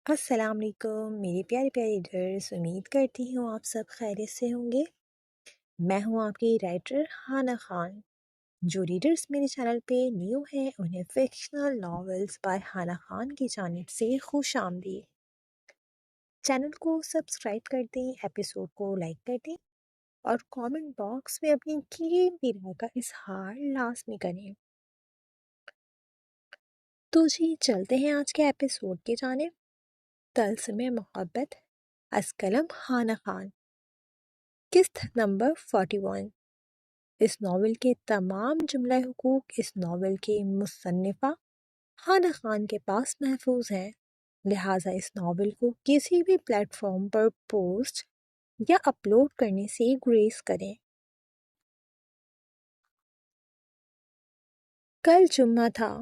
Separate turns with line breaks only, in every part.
السلام علیکم میرے پیارے پیارے ریڈرز، امید کرتی ہوں آپ سب خیریت سے ہوں گے۔ میں ہوں آپ کی رائٹر ہانا خان۔ جو ریڈرز میرے چینل پہ نیو ہیں انہیں فکشنل ناولز بائی ہانا خان کی جانب سے خوش آمدید۔ چینل کو سبسکرائب کر دیں، ایپیسوڈ کو لائک کر دیں اور کامنٹ باکس میں اپنی قیمتی رائے کا اظہار لازمی کریں۔ تو جی چلتے ہیں آج کے ایپیسوڈ کی جانب۔ طلسم محبت از قلم ہانا خان، قسط نمبر 41۔ اس ناول کے تمام جملہ حقوق اس ناول کے مصنفہ ہانا خان کے پاس محفوظ ہیں، لہٰذا اس ناول کو کسی بھی پلیٹ فارم پر پوسٹ یا اپلوڈ کرنے سے گریز کریں۔ کل جمعہ تھا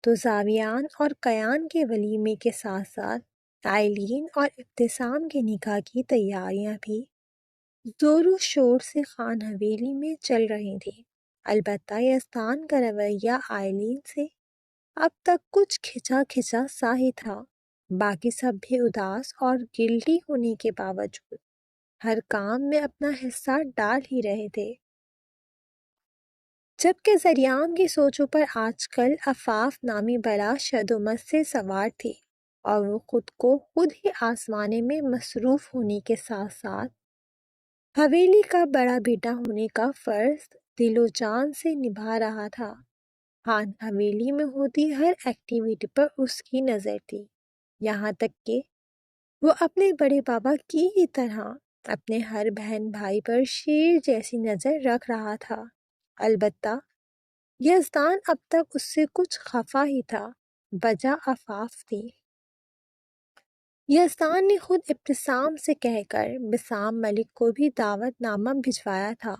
تو زاویان اور کیان کے ولیمے کے ساتھ ساتھ آئلین اور ابتسام کے نکاح کی تیاریاں بھی زور و شور سے خان حویلی میں چل رہی تھیں۔ البتہ یزدان کا رویہ آئلین سے اب تک کچھ کھچا کھچا سا ہی تھا۔ باقی سب بھی اداس اور گلٹی ہونے کے باوجود ہر کام میں اپنا حصہ ڈال ہی رہے تھے، جبکہ زریام کی سوچوں پر آج کل عفاف نامی بلا شدومت سے سوار تھی اور وہ خود کو خود ہی آزمانے میں مصروف ہونے کے ساتھ ساتھ حویلی کا بڑا بیٹا ہونے کا فرض دل و جان سے نبھا رہا تھا۔ خان حویلی میں ہوتی ہر ایکٹیویٹی پر اس کی نظر تھی، یہاں تک کہ وہ اپنے بڑے بابا کی ہی طرح اپنے ہر بہن بھائی پر شیر جیسی نظر رکھ رہا تھا۔ البتہ یزدان اب تک اس سے کچھ خفا ہی تھا، وجہ عفاف تھی۔ یزدان نے خود ابتسام سے کہہ کر بسام ملک کو بھی دعوت نامہ بھجوایا تھا۔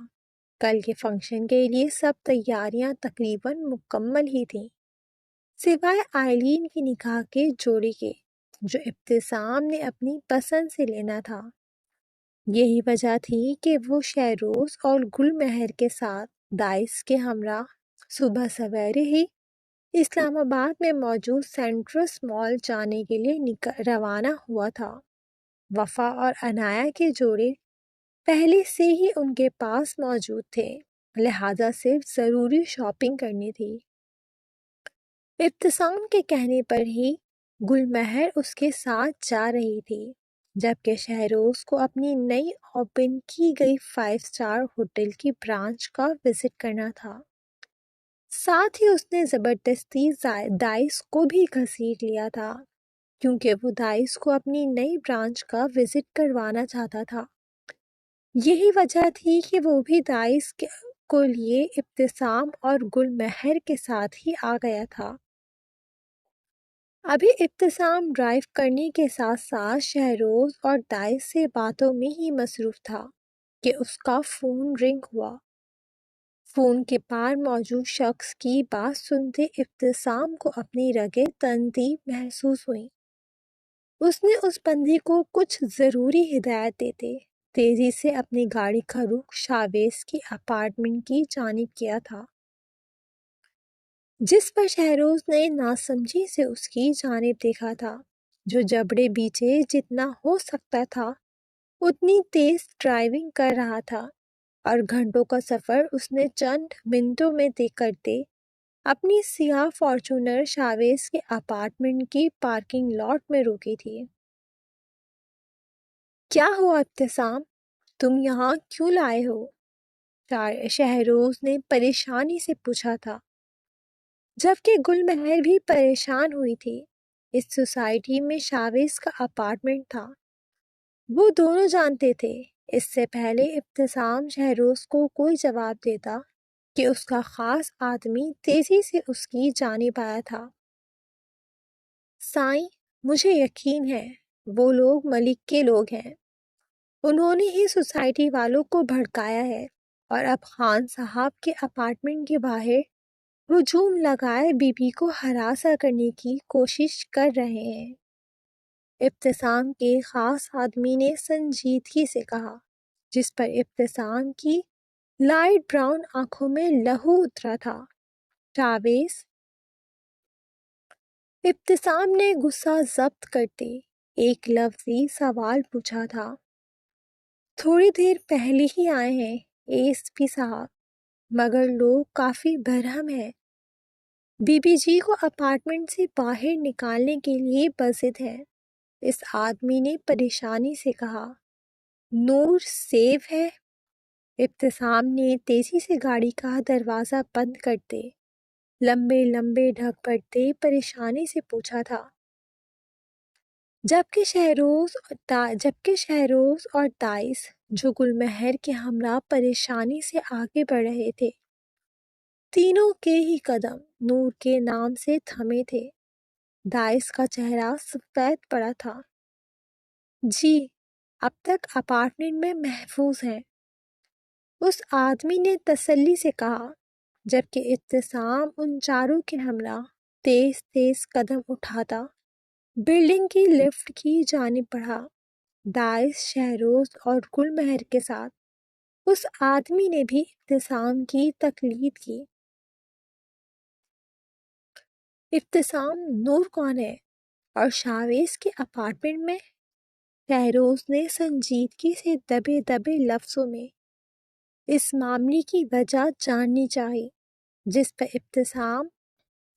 کل کے فنکشن کے لیے سب تیاریاں تقریباً مکمل ہی تھیں، سوائے آئلین کی نکاح کے جوڑے کے جو ابتسام نے اپنی پسند سے لینا تھا۔ یہی وجہ تھی کہ وہ شہروز اور گل مہر کے ساتھ دائس کے ہمراہ صبح سویرے ہی اسلام آباد میں موجود سینٹرس مال جانے کے لیے روانہ ہوا تھا۔ وفا اور عنایا کے جوڑے پہلے سے ہی ان کے پاس موجود تھے، لہذا صرف ضروری شاپنگ کرنی تھی۔ ابتسام کے کہنے پر ہی گل مہر اس کے ساتھ جا رہی تھی، جبکہ شہروز کو اپنی نئی اوپن کی گئی 5 اسٹار ہوٹل کی برانچ کا وزٹ کرنا تھا۔ ساتھ ہی اس نے زبردستی دائس کو بھی گھسیٹ لیا تھا، کیونکہ وہ دائس کو اپنی نئی برانچ کا وزٹ کروانا چاہتا تھا۔ یہی وجہ تھی کہ وہ بھی دائس کو لیے ابتسام اور گل مہر کے ساتھ ہی آ گیا تھا۔ ابھی ابتسام ڈرائیو کرنے کے ساتھ ساتھ شہروز اور دائس سے باتوں میں ہی مصروف تھا کہ اس کا فون رنگ ہوا۔ فون کے پار موجود شخص کی بات سنتے ابتسام کو اپنی رگیں تندی محسوس ہوئی۔ اس نے اس بندی کو کچھ ضروری ہدایت دیتے تیزی سے اپنی گاڑی کا رخ شاویز کی اپارٹمنٹ کی جانب کیا تھا، جس پر شہروز نے ناسمجھی سے اس کی جانب دیکھا تھا، جو جبڑے بیچے جتنا ہو سکتا تھا اتنی تیز ڈرائیونگ کر رہا تھا، اور گھنٹوں کا سفر اس نے چند منٹوں میں طے کرتے اپنی سیاہ فارچونر شاویز کے اپارٹمنٹ کی پارکنگ لاٹ میں روکی تھی۔ کیا ہوا ابتسام، تم یہاں کیوں لائے ہو؟ شہروز نے پریشانی سے پوچھا تھا، جبکہ گل مہر بھی پریشان ہوئی تھی۔ اس سوسائٹی میں شاویز کا اپارٹمنٹ تھا، وہ دونوں جانتے تھے۔ اس سے پہلے ابتسام شہروز کو کوئی جواب دیتا کہ اس کا خاص آدمی تیزی سے اس کی جانب آیا تھا۔ سائیں، مجھے یقین ہے وہ لوگ ملک کے لوگ ہیں، انہوں نے ہی سوسائٹی والوں کو بھڑکایا ہے اور اب خان صاحب کے اپارٹمنٹ کے باہر ہجوم لگائے بی بی کو ہراساں کرنے کی کوشش کر رہے ہیں۔ ابتسام کے خاص آدمی نے سنجیدگی سے کہا، جس پر ابتسام کی لائٹ براؤن آنکھوں میں لہو اترا تھا۔ شاویز، ابتسام نے غصہ ضبط کرتے ایک لفظی سوال پوچھا تھا۔ تھوڑی دیر پہلے ہی آئے ہیں ایس پی صاحب، مگر لوگ کافی برہم ہیں۔ بی بی جی کو اپارٹمنٹ سے باہر نکالنے کے لیے بضد ہے، اس آدمی نے پریشانی سے کہا۔ نور سیف ہے؟ ابتسام نے تیزی سے گاڑی کا دروازہ بند کرتے لمبے لمبے ڈھک پڑتے پریشانی سے پوچھا تھا، جبکہ شہروز اور دائس جو گل مہر کے ہمراہ پریشانی سے آگے بڑھ رہے تھے، تینوں کے ہی قدم نور کے نام سے تھمے تھے۔ دائس کا چہرہ سفید پڑا تھا۔ جی، اب تک اپارٹمنٹ میں محفوظ ہیں، اس آدمی نے تسلی سے کہا، جبکہ ابتسام ان چاروں کے ہمراہ تیز تیز قدم اٹھاتا بلڈنگ کی لفٹ کی جانب بڑھا۔ دائس، شہروز اور گل مہر کے ساتھ اس آدمی نے بھی ابتسام کی تقلید کی۔ ابتسام، نور کون ہے اور شاویز کے اپارٹمنٹ میں؟ شہروز نے سنجیدگی سے دبے دبے لفظوں میں اس معاملے کی وجہ جاننی چاہی، جس پر ابتسام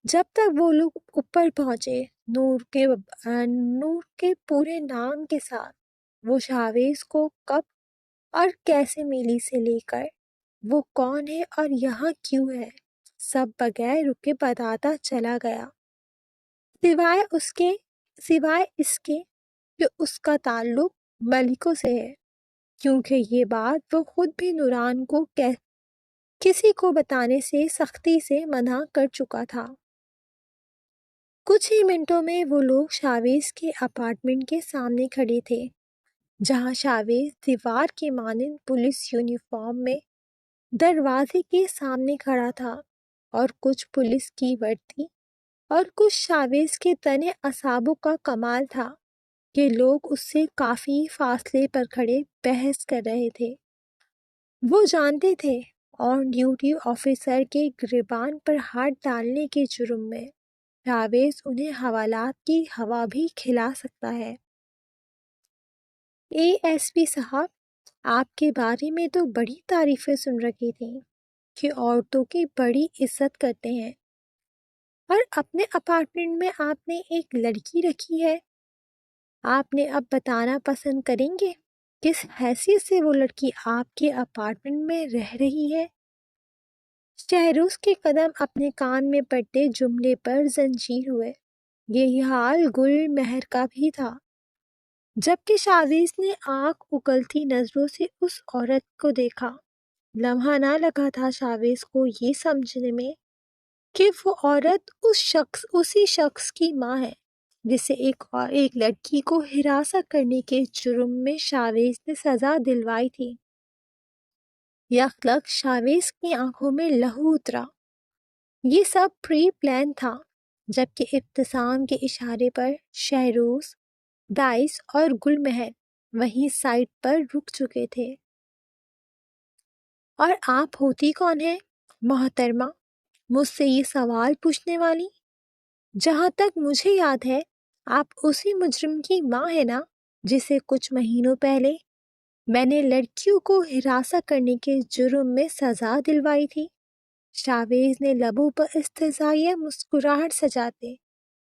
جب تک وہ لوگ اوپر پہنچے نور کے پورے نام کے ساتھ وہ شاویز کو کب اور کیسے ملی سے لے کر وہ کون ہے اور یہاں کیوں ہے، سب بغیر رکے بتاتا چلا گیا، سوائے اس کے کہ اس کا تعلق ملکوں سے ہے، کیونکہ یہ بات وہ خود بھی نوران کو کسی کو بتانے سے سختی سے منع کر چکا تھا۔ کچھ ہی منٹوں میں وہ لوگ شاویز کے اپارٹمنٹ کے سامنے کھڑے تھے، جہاں شاویز دیوار کے مانند پولیس یونیفارم میں دروازے کے سامنے کھڑا تھا، اور کچھ پولیس کی وردی اور کچھ شاویز کے تنے اعصابوں کا کمال تھا کہ لوگ اس سے کافی فاصلے پر کھڑے بحث کر رہے تھے۔ وہ جانتے تھے آن ڈیوٹی آفیسر کے گریبان پر ہاتھ ڈالنے کے جرم میں شاویز انہیں حوالات کی ہوا بھی کھلا سکتا ہے۔ اے ایس پی صاحب، آپ کے بارے میں تو بڑی تعریفیں سن رکھی تھیں کہ عورتوں کی بڑی عزت کرتے ہیں، اور اپنے اپارٹمنٹ میں آپ نے ایک لڑکی رکھی ہے۔ آپ نے اب بتانا پسند کریں گے کس حیثیت سے وہ لڑکی آپ کے اپارٹمنٹ میں رہ رہی ہے؟ شہروز کے قدم اپنے کان میں پڑتے جملے پر زنجیر ہوئے۔ یہی حال گل مہر کا بھی تھا۔ جبکہ شاویز نے آنکھ اگلتی نظروں سے اس عورت کو دیکھا، لمحہ نہ لگا تھا شاویز کو یہ سمجھنے میں کہ وہ عورت اسی شخص کی ماں ہے جسے ایک لڑکی کو ہراساں کرنے کے جرم میں شاویز نے سزا دلوائی تھی۔ یکلخت شاویز کی آنکھوں میں لہو اترا۔ یہ سب پری پلان تھا۔ جبکہ ابتسام کے اشارے پر شہروز، دائس اور گل مہر وہیں سائٹ پر رک چکے تھے۔ اور آپ ہوتی کون ہیں محترمہ، مجھ سے یہ سوال پوچھنے والی؟ جہاں تک مجھے یاد ہے آپ اسی مجرم کی ماں ہے نا جسے کچھ مہینوں پہلے میں نے لڑکیوں کو ہراساں کرنے کے جرم میں سزا دلوائی تھی۔ شاویز نے لبوں پر استہزائیہ مسکراہٹ سجاتے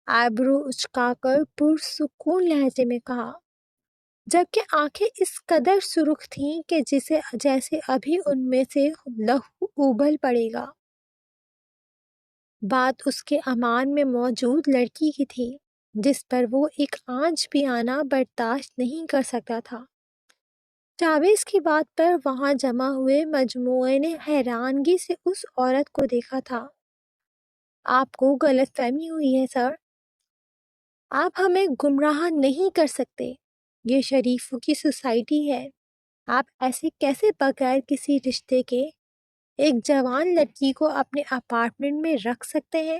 آئبرو اچکا کر پرسکون لہجے میں کہا، جبکہ آنکھیں اس قدر سرخ تھیں کہ جیسے ابھی ان میں سے لہو ابل پڑے گا۔ بات اس کے امان میں موجود لڑکی کی تھی جس پر وہ ایک آنچ بھی آنا برداشت نہیں کر سکتا تھا۔ شاویز کی بات پر وہاں جمع ہوئے مجموعے نے حیرانگی سے اس عورت کو دیکھا تھا۔ آپ کو غلط فہمی ہوئی ہے سر، آپ ہمیں گمراہ نہیں کر سکتے، یہ شریفوں کی سوسائٹی ہے، آپ ایسے کیسے بغیر کسی رشتے کے ایک جوان لڑکی کو اپنے اپارٹمنٹ میں رکھ سکتے ہیں؟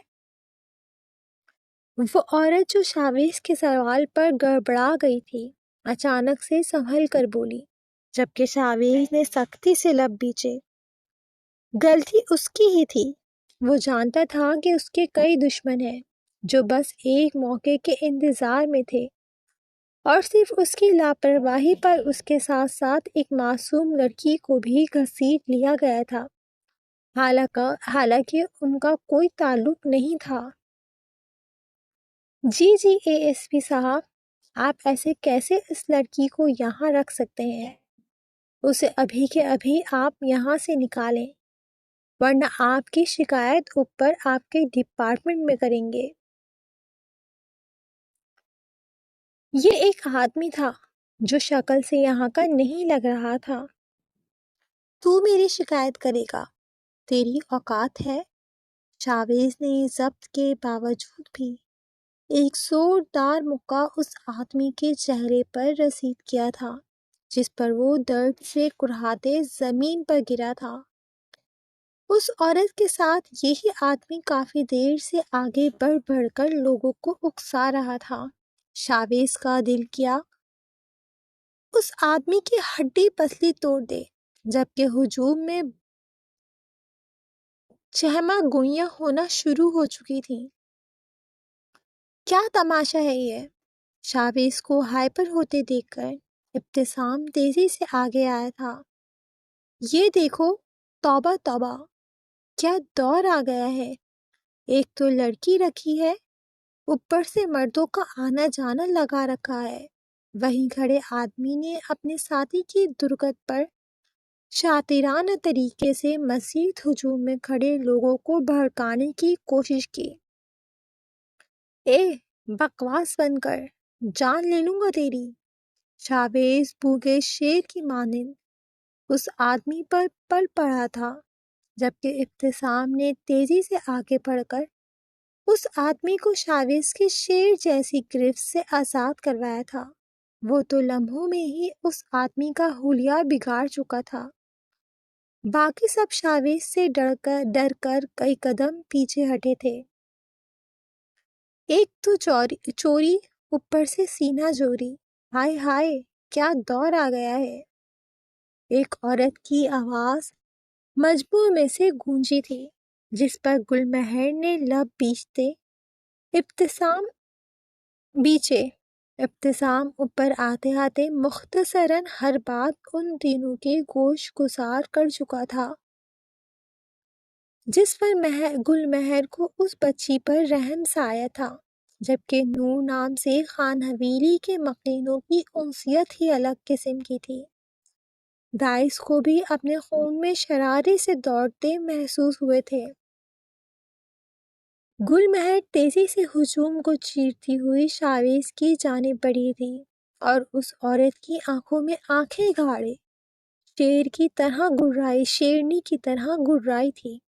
وہ عورت جو شاویز کے سوال پر گڑبڑا گئی تھی اچانک سے سنبھل کر بولی، جبکہ شاویز نے سختی سے لب بیچے۔ غلطی اس کی ہی تھی، وہ جانتا تھا کہ اس کے کئی دشمن ہیں جو بس ایک موقع کے انتظار میں تھے۔ اور صرف اس کی لاپرواہی پر اس کے ساتھ ساتھ ایک معصوم لڑکی کو بھی گھسیٹ لیا گیا تھا، حالانکہ ان کا کوئی تعلق نہیں تھا۔ جی اے ایس پی صاحب، آپ ایسے کیسے اس لڑکی کو یہاں رکھ سکتے ہیں؟ اسے ابھی کے ابھی آپ یہاں سے نکالیں، ورنہ آپ کی شکایت اوپر آپ کے ڈپارٹمنٹ میں کریں گے۔ یہ ایک آدمی تھا جو شکل سے یہاں کا نہیں لگ رہا تھا۔ تو میری شکایت کرے گا؟ تیری اوقات ہے؟ چاویز نے ضبط کے باوجود بھی ایک زوردار مکہ اس آدمی کے چہرے پر رسید کیا تھا جس پر وہ درد سے کڑھاتے زمین پر گرا تھا۔ اس عورت کے ساتھ یہی آدمی کافی دیر سے آگے بڑھ کر لوگوں کو اکسا رہا تھا۔ چاویز کا دل کیا اس آدمی کی ہڈی پسلی توڑ دے، جبکہ ہجوم میں چہمہ گوئیاں ہونا شروع ہو چکی تھیں۔ کیا تماشا ہے یہ؟ چاویز کو ہائپر ہوتے دیکھ کر ابتسام تیزی سے آگے آیا تھا۔ یہ دیکھو، توبہ توبہ، کیا دور آ گیا ہے! ایک تو لڑکی رکھی ہے، اوپر سے مردوں کا آنا جانا لگا رکھا ہے۔ وہیں کھڑے آدمی نے اپنے ساتھی کی درگت پر شاطرانہ طریقے سے مزید ہجوم میں کھڑے لوگوں کو بھڑکانے کی کوشش کی۔ اے، بکواس بند کر، جان لے لوں گا تیری! چاویز بھوکے شیر کی مانند اس آدمی پر پل پڑا تھا، جبکہ ابتسام نے تیزی سے آگے بڑھ کر اس آدمی کو چاویز کی شیر جیسی گرفت سے آزاد کروایا تھا۔ وہ تو لمحوں میں ہی اس آدمی کا حلیہ بگاڑ چکا تھا۔ باقی سب چاویز سے ڈر کر کئی قدم پیچھے ہٹے تھے۔ ایک تو چوری، اوپر سے سینہ جوری، ہائے ہائے، کیا دور آ گیا ہے! ایک عورت کی آواز مجموع میں سے گونجی تھی، جس پر گل مہر نے لب ابتسام اوپر آتے آتے مختصراً ہر بات ان دنوں کے گوش گزار کر چکا تھا جس پر گل مہر کو اس بچی پر رحم سایہ تھا، جبکہ نور نام سے خان حویلی کے مکینوں کی انسیت ہی الگ قسم کی تھی۔ داعش کو بھی اپنے خون میں شرارے سے دوڑتے محسوس ہوئے تھے۔ گل مہر تیزی سے ہجوم کو چیرتی ہوئی چاویز کی جانب بڑھی تھی اور اس عورت کی آنکھوں میں آنکھیں گاڑے شیرنی کی طرح گررائی تھی،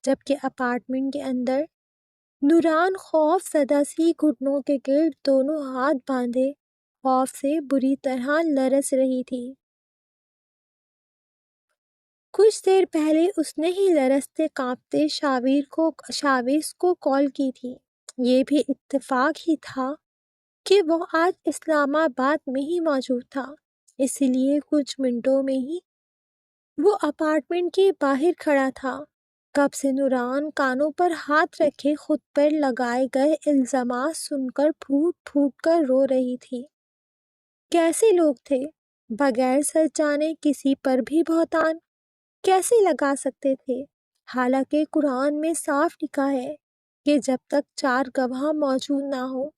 جبکہ اپارٹمنٹ کے اندر نوران خوف زدہ سی گھٹنوں کے گرد دونوں ہاتھ باندھے خوف سے بری طرح لرز رہی تھی۔ کچھ دیر پہلے اس نے ہی لرزتے کانپتے چاویز کو کال کی تھی۔ یہ بھی اتفاق ہی تھا کہ وہ آج اسلام آباد میں ہی موجود تھا، اس لیے کچھ منٹوں میں ہی وہ اپارٹمنٹ کے باہر کھڑا تھا۔ کب سے نوران کانوں پر ہاتھ رکھے خود پر لگائے گئے الزامات سن کر پھوٹ پھوٹ کر رو رہی تھی۔ کیسے لوگ تھے، بغیر سچ جانے کسی پر بھی بہتان کیسے لگا سکتے تھے؟ حالانکہ قرآن میں صاف لکھا ہے کہ جب تک 4 گواہ موجود نہ ہو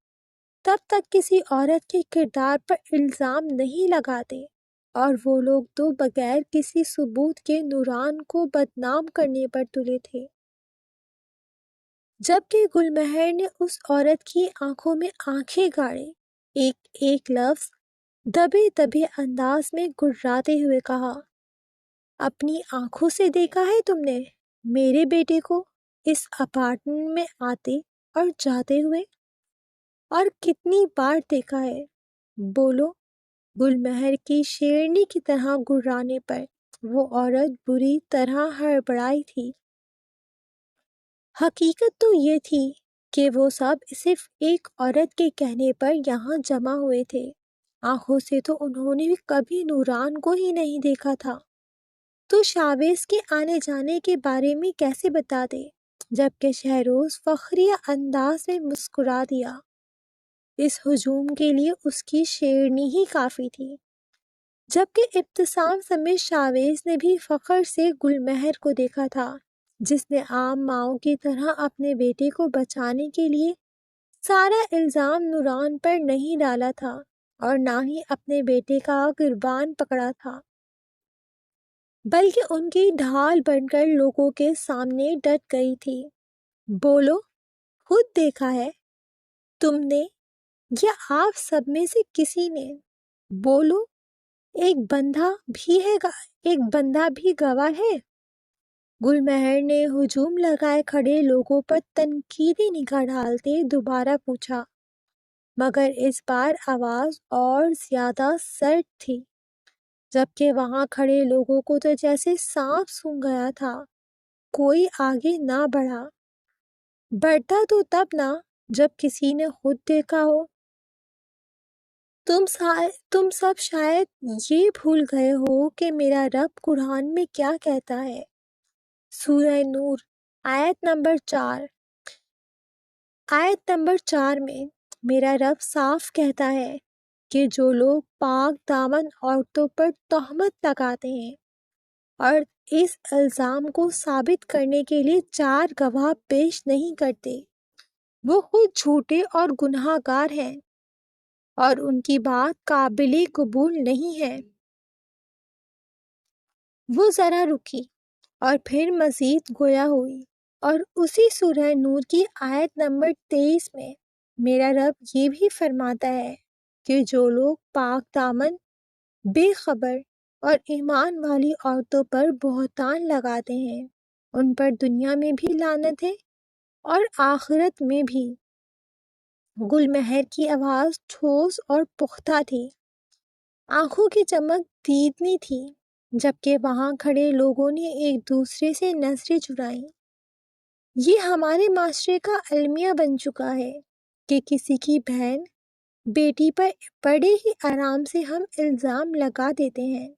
تب تک کسی عورت کے کردار پر الزام نہیں لگاتے، اور وہ لوگ تو بغیر کسی ثبوت کے نوران کو بدنام کرنے پر تلے تھے۔ جبکہ گل مہر نے اس عورت کی آنکھوں میں آنکھیں گاڑے ایک لفظ دبے دبے انداز میں گرراتے ہوئے کہا، اپنی آنکھوں سے دیکھا ہے تم نے میرے بیٹے کو اس اپارٹمنٹ میں آتے اور جاتے ہوئے؟ اور کتنی بار دیکھا ہے؟ بولو۔ گل مہر کی شیرنی کی طرح گرانے پر وہ عورت بری طرح ہڑبڑائی تھی۔ حقیقت تو یہ تھی کہ وہ سب صرف ایک عورت کے کہنے پر یہاں جمع ہوئے تھے۔ آنکھوں سے تو انہوں نے کبھی نوران کو ہی نہیں دیکھا تھا، تو چاویز کے آنے جانے کے بارے میں کیسے بتا دے؟ جبکہ شہروز فخریہ انداز میں مسکرا دیا۔ اس ہجوم کے لیے اس کی شیرنی ہی کافی تھی، جبکہ ابتسام سمیت شاویز نے بھی فخر سے گل مہر کو دیکھا تھا، جس نے عام ماؤں کی طرح اپنے بیٹے کو بچانے کے لیے سارا الزام نوران پر نہیں ڈالا تھا اور نہ ہی اپنے بیٹے کا گربان پکڑا تھا، بلکہ ان کی ڈھال بن کر لوگوں کے سامنے ڈٹ گئی تھی۔ بولو، خود دیکھا ہے تم نے یا آپ سب میں سے کسی نے؟ بولو، ایک بندہ بھی گواہ ہے۔ گل مہر نے ہجوم لگائے کھڑے لوگوں پر تنقیدی نگاہ ڈالتے دوبارہ پوچھا، مگر اس بار آواز اور زیادہ سرد تھی، جبکہ وہاں کھڑے لوگوں کو تو جیسے سانپ سونگھ گیا تھا۔ کوئی آگے نہ بڑھتا تو تب نہ جب کسی نے خود دیکھا ہو۔ تم سب شاید یہ بھول گئے ہو کہ میرا رب قرآن میں کیا کہتا ہے۔ سورہ نور آیت نمبر 4 میں میرا رب صاف کہتا ہے کہ جو لوگ پاک دامن عورتوں پر تہمت لگاتے ہیں اور اس الزام کو ثابت کرنے کے لیے 4 گواہ پیش نہیں کرتے، وہ خود جھوٹے اور گناہ گار ہیں اور ان کی بات قابل قبول نہیں ہے۔ وہ ذرا رکی اور پھر مزید گویا ہوئی، اور اسی سورہ نور کی آیت نمبر 23 میں میرا رب یہ بھی فرماتا ہے کہ جو لوگ پاک دامن، بے خبر اور ایمان والی عورتوں پر بہتان لگاتے ہیں، ان پر دنیا میں بھی لعنت ہے اور آخرت میں بھی۔ گل مہر کی آواز ٹھوس اور پختہ تھی، آنکھوں کی چمک دیدنی تھی، جبکہ وہاں کھڑے لوگوں نے ایک دوسرے سے نظریں چرائیں۔ یہ ہمارے معاشرے کا المیہ بن چکا ہے کہ کسی کی بہن بیٹی پر بڑے ہی آرام سے ہم الزام لگا دیتے ہیں۔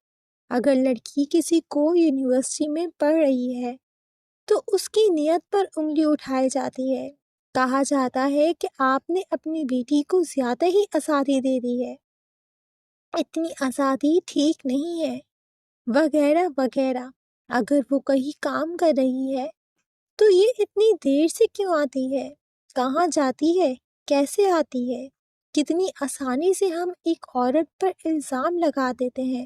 اگر لڑکی کسی کو یونیورسٹی میں پڑھ رہی ہے تو اس کی نیت پر انگلی اٹھائی جاتی ہے، کہا جاتا ہے کہ آپ نے اپنی بیٹی کو زیادہ ہی آزادی دے دی ہے، اتنی آزادی ٹھیک نہیں ہے، وغیرہ وغیرہ۔ اگر وہ کہیں کام کر رہی ہے تو یہ اتنی دیر سے کیوں آتی ہے، کہاں جاتی ہے، کیسے آتی ہے؟ کتنی آسانی سے ہم ایک عورت پر الزام لگا دیتے ہیں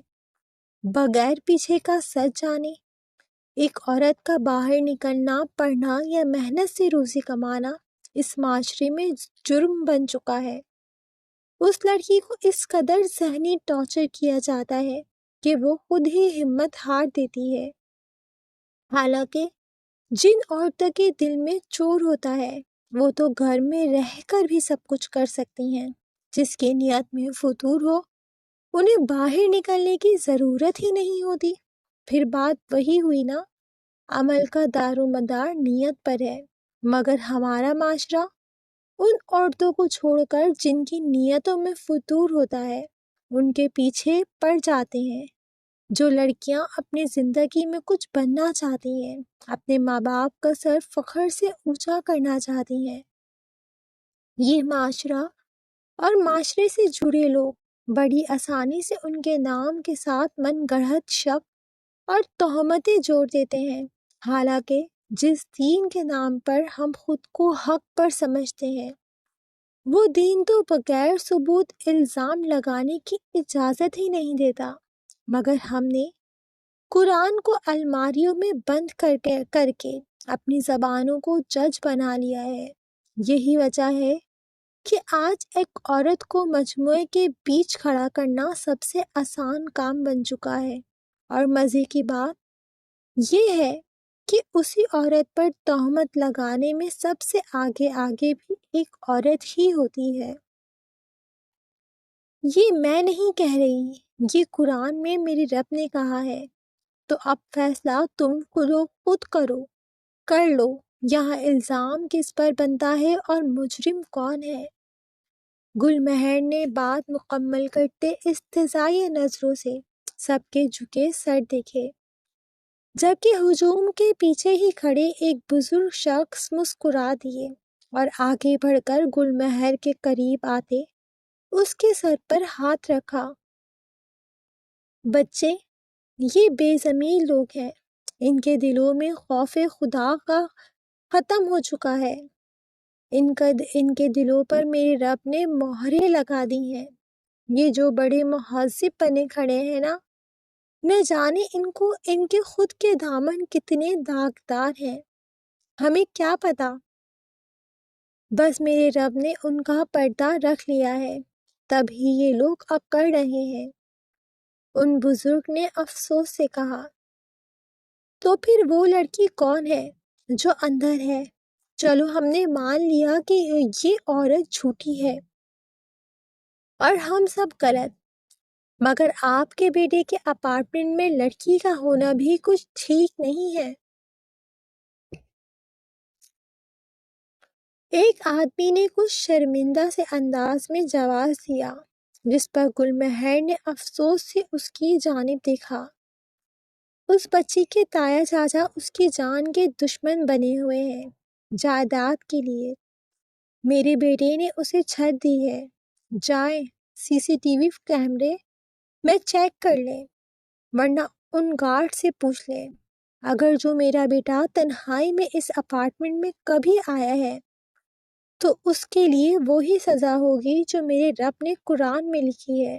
بغیر پیچھے کا سچ جانے۔ ایک عورت کا باہر نکلنا، پڑھنا یا محنت سے روزی کمانا اس معاشرے میں جرم بن چکا ہے۔ اس لڑکی کو اس قدر ذہنی ٹارچر کیا جاتا ہے کہ وہ خود ہی ہمت ہار دیتی ہے۔ حالانکہ جن عورتوں کے دل میں چور ہوتا ہے وہ تو گھر میں رہ کر بھی سب کچھ کر سکتی ہیں، جس کی نیت میں فطور ہو انہیں باہر نکلنے کی ضرورت ہی نہیں ہوتی۔ پھر بات وہی ہوئی نا، عمل کا دار و مدار نیت پر ہے، مگر ہمارا معاشرہ ان عورتوں کو چھوڑ کر جن کی نیتوں میں فطور ہوتا ہے ان کے پیچھے پڑ جاتے ہیں۔ جو لڑکیاں اپنی زندگی میں کچھ بننا چاہتی ہیں، اپنے ماں باپ کا سر فخر سے اونچا کرنا چاہتی ہیں، یہ معاشرہ اور معاشرے سے جڑے لوگ بڑی آسانی سے ان کے نام کے ساتھ من گڑھت شک اور تہمتیں جوڑ دیتے ہیں، حالانکہ جس دین کے نام پر ہم خود کو حق پر سمجھتے ہیں وہ دین تو بغیر ثبوت الزام لگانے کی اجازت ہی نہیں دیتا، مگر ہم نے قرآن کو الماریوں میں بند کر کے اپنی زبانوں کو جج بنا لیا ہے۔ یہی وجہ ہے کہ آج ایک عورت کو مجموعے کے بیچ کھڑا کرنا سب سے آسان کام بن چکا ہے، اور مزے کی بات یہ ہے کہ اسی عورت پر تہمت لگانے میں سب سے آگے بھی ایک عورت ہی ہوتی ہے۔ یہ میں نہیں کہہ رہی، یہ قرآن میں میرے رب نے کہا ہے، تو اب فیصلہ تم خود کر لو، یہاں الزام کس پر بنتا ہے اور مجرم کون ہے؟ گل مہر نے بات مکمل کرتے استحضائی نظروں سے سب کے جھکے سر دیکھے، جبکہ ہجوم کے پیچھے ہی کھڑے ایک بزرگ شخص مسکرا دیے اور آگے بڑھ کر گل مہر کے قریب آتے اس کے سر پر ہاتھ رکھا۔ بچے، یہ بے زمین لوگ ہیں، ان کے دلوں میں خوف خدا کا ختم ہو چکا ہے، ان کے دلوں پر میرے رب نے مہریں لگا دی ہیں۔ یہ جو بڑے مہذب بنے کھڑے ہیں نا، نہ جانے ان کے خود کے دامن کتنے داغدار ہیں، ہمیں کیا پتا، بس میرے رب نے ان کا پردہ رکھ لیا ہے، تب ہی یہ لوگ اکڑ رہے ہیں۔ ان بزرگ نے افسوس سے کہا، تو پھر وہ لڑکی کون ہے جو اندر ہے؟ چلو ہم نے مان لیا کہ یہ عورت جھوٹی ہے اور ہم سب غلط، مگر آپ کے بیٹے کے اپارٹمنٹ میں لڑکی کا ہونا بھی کچھ ٹھیک نہیں ہے۔ ایک آدمی نے کچھ شرمندہ سے انداز میں جواز دیا، جس پر گل مہر نے افسوس سے اس کی جانب دیکھا۔ اس بچی کے تایا چاچا اس کی جان کے دشمن بنے ہوئے ہیں جائیداد کے لیے۔ میرے بیٹے نے اسے چھت دی ہے، جائیں CCTV کیمرے میں چیک کر لیں، ورنہ ان گارڈ سے پوچھ لیں۔ اگر جو میرا بیٹا تنہائی میں اس اپارٹمنٹ میں کبھی آیا ہے تو اس کے لیے وہی سزا ہوگی جو میرے رب نے قرآن میں لکھی ہے۔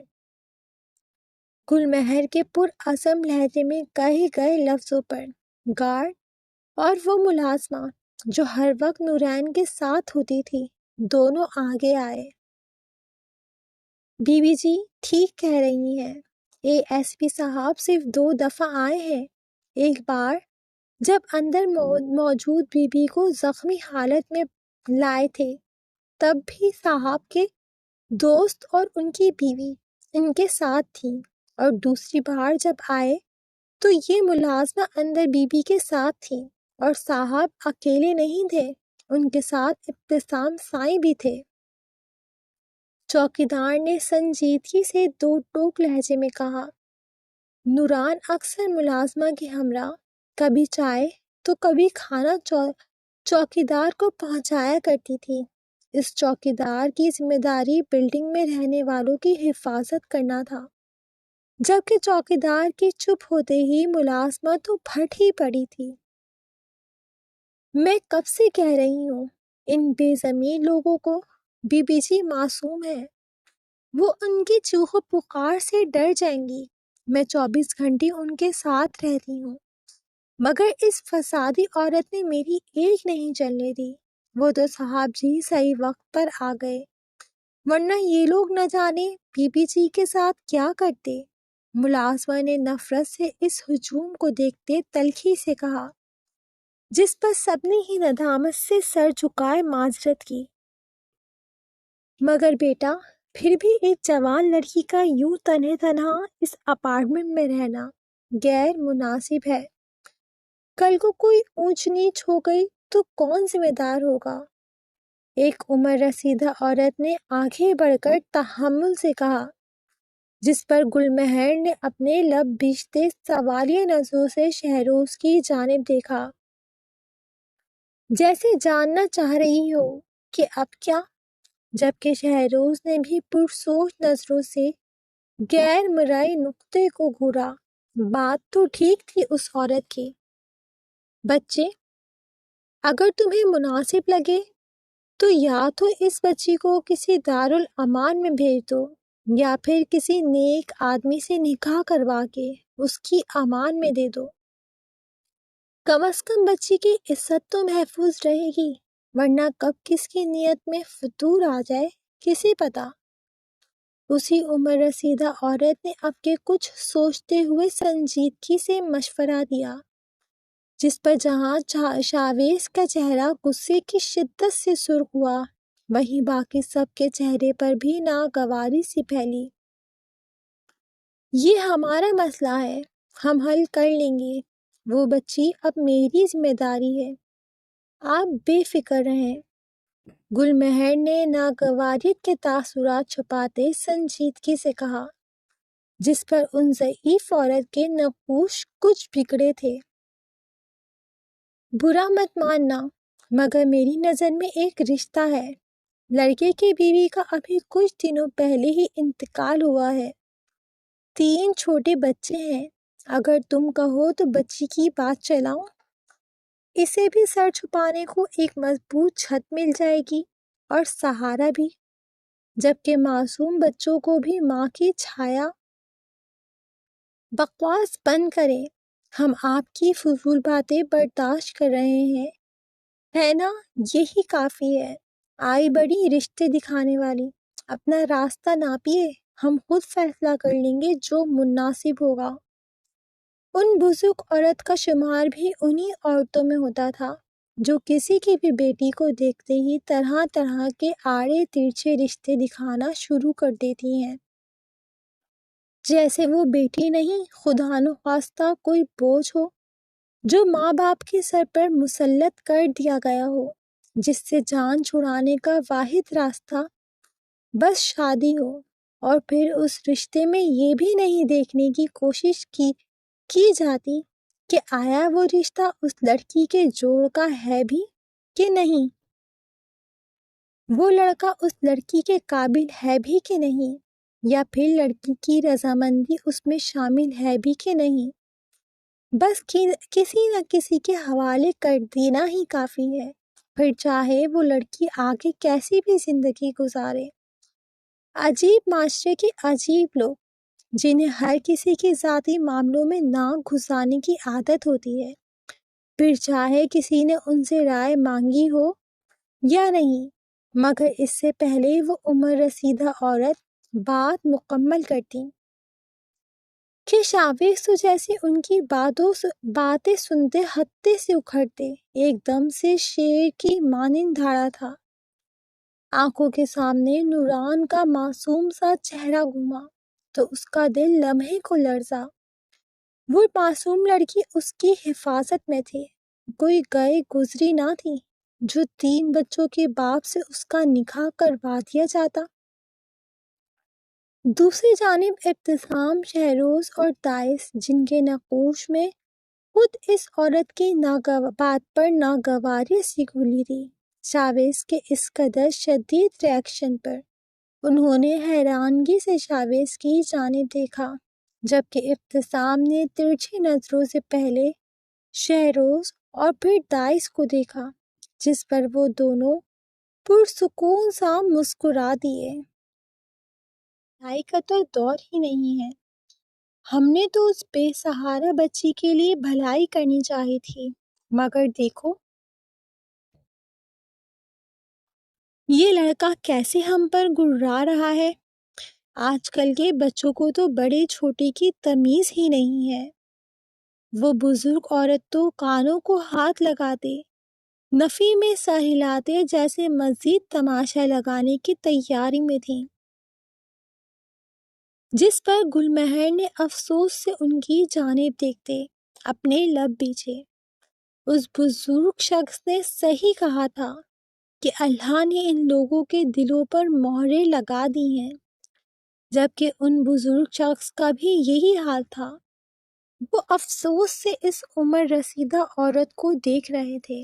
گل مہر کے پرعزم لہجے میں کہے گئے لفظوں پر گارڈ اور وہ ملازمہ جو ہر وقت نورین کے ساتھ ہوتی تھی، دونوں آگے آئے۔ بی بی جی ٹھیک کہہ رہی ہیں، ASP صاحب صرف 2 دفعہ آئے ہیں۔ ایک بار جب اندر موجود بی بی کو زخمی حالت میں لائے تھے، تب بھی صاحب کے دوست اور ان کی بیوی ان کے ساتھ تھیں، اور دوسری بار جب آئے تو یہ ملازمہ اندر بی بی کے ساتھ تھی، اور صاحب اکیلے نہیں تھے، ان کے ساتھ ابتسام سائیں بھی تھے۔ چوکیدار نے سنجیدگی سے 2 ٹوک لہجے میں کہا، نوران اکثر ملازمہ کے ہمراہ کبھی چائے تو کبھی کھانا چوکیدار کو پہنچایا کرتی تھی۔ اس چوکیدار کی ذمہ داری بلڈنگ میں رہنے والوں کی حفاظت کرنا تھا، جبکہ چوکیدار کے چپ ہوتے ہی ملازمہ تو پھٹ ہی پڑی تھی۔ میں کب سے کہہ رہی ہوں ان بے زمین لوگوں کو بی بی جی معصوم ہے، وہ ان کی چیخو پکار سے ڈر جائیں گی۔ میں 24 گھنٹے ان کے ساتھ رہتی ہوں، مگر اس فسادی عورت نے میری ایک نہیں چلنے دی۔ وہ تو صاحب جی صحیح وقت پر آ گئے، ورنہ یہ لوگ نہ جانے بی بی جی کے ساتھ کیا کرتے۔ ملازمہ نے نفرت سے اس ہجوم کو دیکھتے تلخی سے کہا، جس پر سب نے ہی ندامت سے سر جھکائے معذرت کی۔ مگر بیٹا، پھر بھی ایک جوان لڑکی کا یوں تنہا اس اپارٹمنٹ میں رہنا غیر مناسب ہے۔ کل کو کوئی اونچ نیچ ہو گئی تو کون ذمہ دار ہوگا؟ ایک عمر رسیدہ عورت نے آگے بڑھ کر تحمل سے کہا، جس پر گل مہر نے اپنے لب بھیجتے سوالیہ نظروں سے شہروز کی جانب دیکھا، جیسے جاننا چاہ رہی ہو کہ اب کیا، جبکہ شہروز نے بھی پرسوچ نظروں سے غیر مرئی نقطے کو گھورا۔ بات تو ٹھیک تھی اس عورت کی۔ بچے، اگر تمہیں مناسب لگے تو یا تو اس بچی کو کسی دارالامان میں بھیج دو، یا پھر کسی نیک آدمی سے نکاح کروا کے اس کی امان میں دے دو۔ کم از کم بچی کی عزت تو محفوظ رہے گی، ورنہ کب کس کی نیت میں فتور آ جائے کسے پتا۔ اسی عمر رسیدہ عورت نے اب کے کچھ سوچتے ہوئے سنجیدگی سے مشورہ دیا، جس پر جہاں شاویز کا چہرہ غصے کی شدت سے سرخ ہوا، وہیں باقی سب کے چہرے پر بھی ناگواری سی پھیلی۔ یہ ہمارا مسئلہ ہے، ہم حل کر لیں گے، وہ بچی اب میری ذمہ داری ہے، آپ بے فکر رہیں۔ گل مہر نے ناگواریت کے تاثرات چھپاتے سنجیدگی سے کہا، جس پر ان ضعیف عورت کے نقوش کچھ بگڑے تھے۔ برا مت ماننا، مگر میری نظر میں ایک رشتہ ہے۔ لڑکے کی بیوی کا ابھی کچھ دنوں پہلے ہی انتقال ہوا ہے، 3 چھوٹے بچے ہیں۔ اگر تم کہو تو بچی کی بات چلاؤں، اسے بھی سر چھپانے کو ایک مضبوط چھت مل جائے گی اور سہارا بھی، جبکہ معصوم بچوں کو بھی ماں کی چھایا۔ بکواس بند کریں، ہم آپ کی فضول باتیں برداشت کر رہے ہیں، ہے نا؟ یہی کافی ہے۔ آئی بڑی رشتے دکھانے والی، اپنا راستہ ناپیے، ہم خود فیصلہ کر لیں گے جو مناسب ہوگا۔ ان بزرگ عورت کا شمار بھی انہی عورتوں میں ہوتا تھا جو کسی کی بھی بیٹی کو دیکھتے ہی طرح طرح کے آڑے ترچھے رشتے دکھانا شروع کر دیتی ہیں، جیسے وہ بیٹی نہیں، خدا نخواستہ کوئی بوجھ ہو جو ماں باپ کے سر پر مسلط کر دیا گیا ہو، جس سے جان چھڑانے کا واحد راستہ بس شادی ہو، اور پھر اس رشتے میں یہ بھی نہیں دیکھنے کی کوشش کی جاتی کہ آیا وہ رشتہ اس لڑکی کے جوڑ کا ہے بھی کہ نہیں، وہ لڑکا اس لڑکی کے قابل ہے بھی کہ نہیں، یا پھر لڑکی کی رضامندی اس میں شامل ہے بھی کہ نہیں۔ بس کسی نہ کسی کے حوالے کر دینا ہی کافی ہے، پھر چاہے وہ لڑکی آگے کیسی بھی زندگی گزارے۔ عجیب معاشرے کے عجیب لوگ، جنہیں ہر کسی کے ذاتی معاملوں میں ناک گھسانے کی عادت ہوتی ہے، پھر چاہے کسی نے ان سے رائے مانگی ہو یا نہیں، مگر اس سے پہلے وہ عمر رسیدہ عورت بات مکمل کرتی کہ شاویز تو جیسے ان کی باتیں سنتے ہتے سے اکھڑتے، ایک دم سے شیر کی مانند دھاڑا تھا۔ آنکھوں کے سامنے نوران کا معصوم سا چہرہ گھوما تو اس کا دل لمحے کو لرزا۔ وہ معصوم لڑکی اس کی حفاظت میں تھی، کوئی گئے گزری نہ تھی جو 3 بچوں کے باپ سے اس کا نکاح کروا دیا جاتا۔ دوسری جانب ابتسام، شہروز اور دائس، جن کے نقوش میں خود اس عورت کی بات پر ناگواری سی گھلی تھی، شاویز کے اس قدر شدید ری ایکشن پر انہوں نے حیرانگی سے شاویز کی جانب دیکھا، جبکہ ابتسام نے ترچھی نظروں سے پہلے شہروز اور پھر دائس کو دیکھا، جس پر وہ دونوں پرسکون سا مسکرا دیے۔ بھلائی کا تو دور ہی نہیں ہے، ہم نے تو اس بے سہارا بچی کے لیے بھلائی کرنی چاہی تھی، مگر دیکھو یہ لڑکا کیسے ہم پر گرا رہا ہے۔ آج کل کے بچوں کو تو بڑے چھوٹے کی تمیز ہی نہیں ہے۔ وہ بزرگ عورت تو کانوں کو ہاتھ لگاتے، نفی میں سر ہلاتے جیسے مزید تماشا لگانے کی تیاری میں تھی، جس پر گل مہر نے افسوس سے ان کی جانب دیکھتے اپنے لب بیچے۔ اس بزرگ شخص نے صحیح کہا تھا کہ اللہ نے ان لوگوں کے دلوں پر مہریں لگا دی ہیں، جبکہ ان بزرگ شخص کا بھی یہی حال تھا۔ وہ افسوس سے اس عمر رسیدہ عورت کو دیکھ رہے تھے۔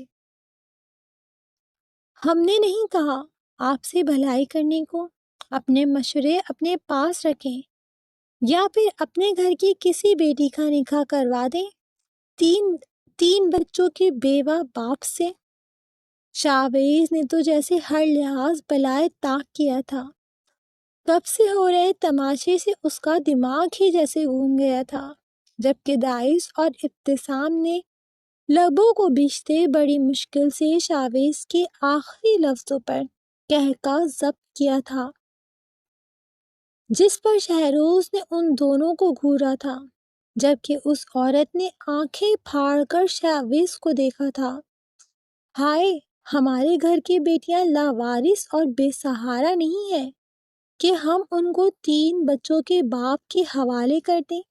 ہم نے نہیں کہا آپ سے بھلائی کرنے کو، اپنے مشورے اپنے پاس رکھیں، یا پھر اپنے گھر کی کسی بیٹی کا نکاح کروا دیں 3 بچوں کے بیوہ باپ سے۔ شاویز نے تو جیسے ہر لحاظ بلائے طاق کیا تھا، کب سے ہو رہے تماشے سے اس کا دماغ ہی جیسے گھوم گیا تھا، جبکہ دائس اور ابتسام نے لبوں کو بھیجتے بڑی مشکل سے شاویز کے آخری لفظوں پر قہقہ ضبط کیا تھا، جس پر شہروز نے ان دونوں کو گھورا تھا، جبکہ اس عورت نے آنکھیں پھاڑ کر شاویز کو دیکھا تھا۔ ہائے، ہمارے گھر کی بیٹیاں لاوارث اور بے سہارا نہیں ہیں کہ ہم ان کو 3 بچوں کے باپ کے حوالے کر دیں۔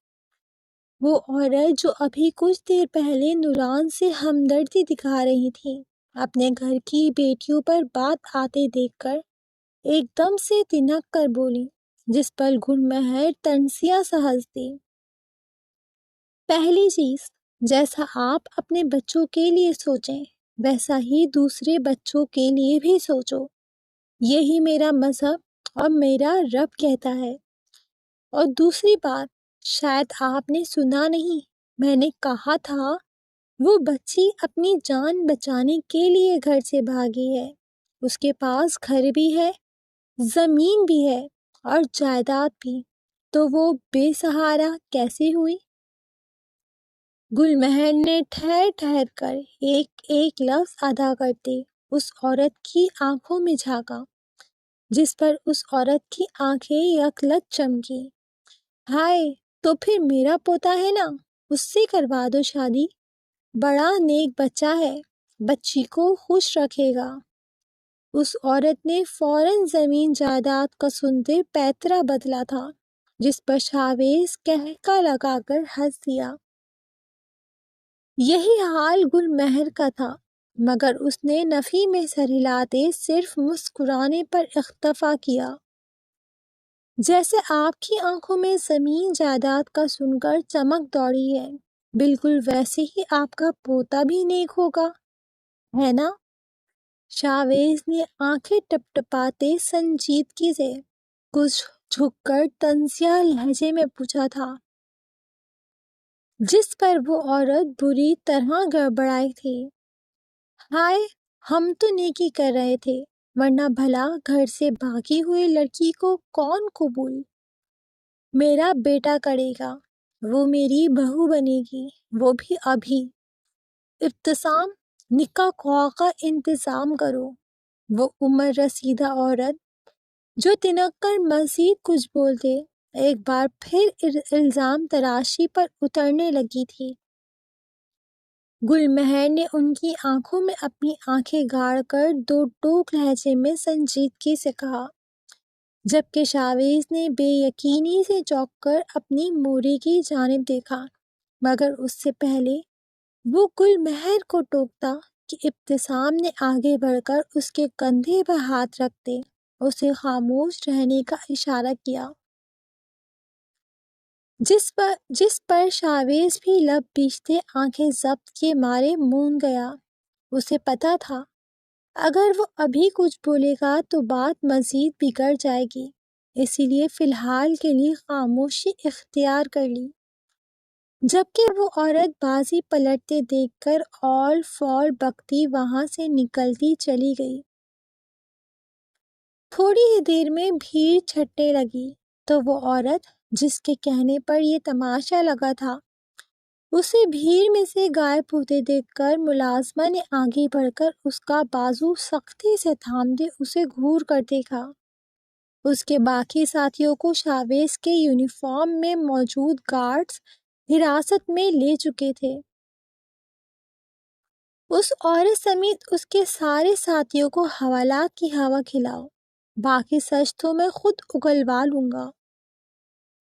وہ عورت جو ابھی کچھ دیر پہلے نوران سے ہمدردی دکھا رہی تھی، اپنے گھر کی بیٹیوں پر بات آتے دیکھ کر ایک دم سے تنک کر بولی، جس پر گل مہر تنزیہ سا ہنس دی۔ پہلی چیز، جیسا آپ اپنے بچوں کے لیے سوچیں ویسا ہی دوسرے بچوں کے لیے بھی سوچو۔ یہی میرا مذہب اور میرا رب کہتا ہے۔ اور دوسری بات، شاید آپ نے سنا نہیں، میں نے کہا تھا وہ بچی اپنی جان بچانے کے لیے گھر سے بھاگی ہے۔ اس کے پاس گھر بھی ہے، زمین بھی ہے اور جائیداد بھی، تو وہ بے سہارا کیسے ہوئی؟ گل مہر نے ٹھہر ٹھہر کر ایک ایک لفظ ادا کرتے اس عورت کی آنکھوں میں جھانکا، جس پر اس عورت کی آنکھیں یکلٹ چمکی۔ ہائے، تو پھر میرا پوتا ہے نا، اس سے کروا دو شادی، بڑا نیک بچہ ہے، بچی کو خوش رکھے گا۔ اس عورت نے فوراً زمین جائیداد کا سنتے پیترا بدلا تھا، جس پر شاویز کہکا لگا کر ہنس دیا۔ یہی حال گل مہر کا تھا، مگر اس نے نفی میں سر ہلاتے صرف مسکرانے پر اکتفا کیا۔ جیسے آپ کی آنکھوں میں زمین جائیداد کا سن کر چمک دوڑی ہے، بالکل ویسے ہی آپ کا پوتا بھی نیک ہوگا، ہے نا؟ شاویز نے آنکھیں ٹپٹپاتے سنجیدگی سے کچھ جھک کر طنزیہ لہجے میں پوچھا تھا، جس پر وہ عورت بری طرح گڑبڑائی تھی۔ ہائے، ہم تو نیکی کر رہے تھے، ورنہ بھلا گھر سے بھاگی ہوئی لڑکی کو کون قبول؟ میرا بیٹا کرے گا، وہ میری بہو بنے گی، وہ بھی ابھی۔ ابتسام، نکاح خواہ کا انتظام کرو۔ وہ عمر رسیدہ عورت جو تنک کر مزید کچھ بولتے ایک بار پھر الزام تراشی پر اترنے لگی تھی۔ گل مہر نے ان کی آنکھوں میں اپنی آنکھیں گاڑ کر دو ٹوک لہجے میں سنجیدگی سے کہا، جبکہ شاویز نے بے یقینی سے چونک کر اپنی موری کی جانب دیکھا، مگر اس سے پہلے وہ گل مہر کو ٹوکتا کہ ابتسام نے آگے بڑھ کر اس کے کندھے پر ہاتھ رکھتے اسے خاموش رہنے کا اشارہ کیا، جس پر شاویز بھی لب بیچتے آنکھیں ضبط کے مارے مون گیا۔ اسے پتا تھا اگر وہ ابھی کچھ بولے گا تو بات مزید بگڑ جائے گی، اسی لیے فی الحال کے لیے خاموشی اختیار کر لی۔ جبکہ وہ عورت بازی پلٹتے دیکھ کر اول فول بکتی وہاں سے نکلتی چلی گئی۔ تھوڑی ہی دیر میں بھیڑ چھٹنے لگی تو وہ عورت جس کے کہنے پر یہ تماشا لگا تھا، اسے بھیڑ میں سے غائب ہوتے دیکھ کر ملازمہ نے آگے بڑھ کر اس کا بازو سختی سے تھامتے اسے گھور کر دیکھا۔ اس کے باقی ساتھیوں کو شاویز کے یونیفارم میں موجود گارڈز حراست میں لے چکے تھے۔ اس عورت سمیت اس کے سارے ساتھیوں کو حوالات کی ہوا کھلاؤ، باقی سچ تو میں خود اگلوا لوں گا۔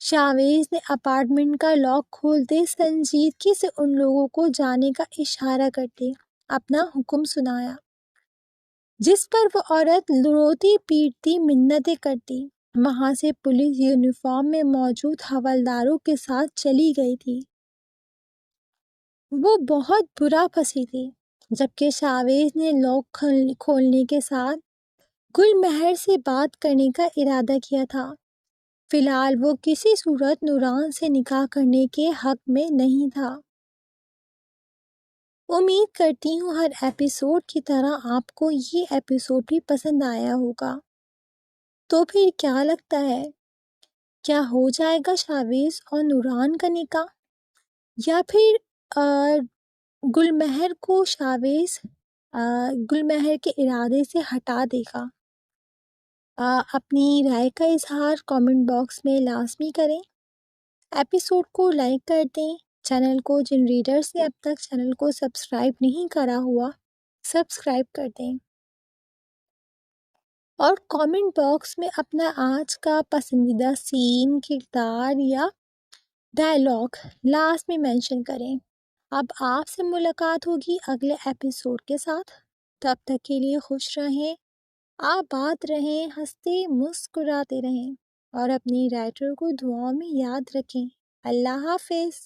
شاویز نے اپارٹمنٹ کا لاک کھولتے سنجیدگی سے ان لوگوں کو جانے کا اشارہ کرتے اپنا حکم سنایا، جس پر وہ عورت روتی پیٹتی منتیں کرتی وہاں سے پولیس یونیفارم میں موجود حوالداروں کے ساتھ چلی گئی تھی۔ وہ بہت برا پھنسی تھی، جبکہ شاویز نے لاک کھولنے کے ساتھ گل مہر سے بات کرنے کا ارادہ کیا تھا۔ فی الحال وہ کسی صورت نوران سے نکاح کرنے کے حق میں نہیں تھا۔ امید کرتی ہوں ہر ایپیسوڈ کی طرح آپ کو یہ ایپیسوڈ بھی پسند آیا ہوگا۔ تو پھر کیا لگتا ہے، کیا ہو جائے گا شاویز اور نوران کا نکاح، یا پھر گل مہر کو شاویز گل مہر کے ارادے سے ہٹا دے گا؟ اپنی رائے کا اظہار کامنٹ باکس میں لازمی کریں، ایپیسوڈ کو لائک کر دیں، چینل کو جن ریڈرز نے اب تک چینل کو سبسکرائب نہیں کرا ہوا سبسکرائب کر دیں، اور کامنٹ باکس میں اپنا آج کا پسندیدہ سین، کردار یا ڈائلاگ لازمی مینشن کریں۔ اب آپ سے ملاقات ہوگی اگلے ایپیسوڈ کے ساتھ، تب تک کے لیے خوش رہیں، آباد رہیں، ہنستے مسکراتے رہیں، اور اپنی رائٹر کو دعاؤں میں یاد رکھیں۔ اللہ حافظ۔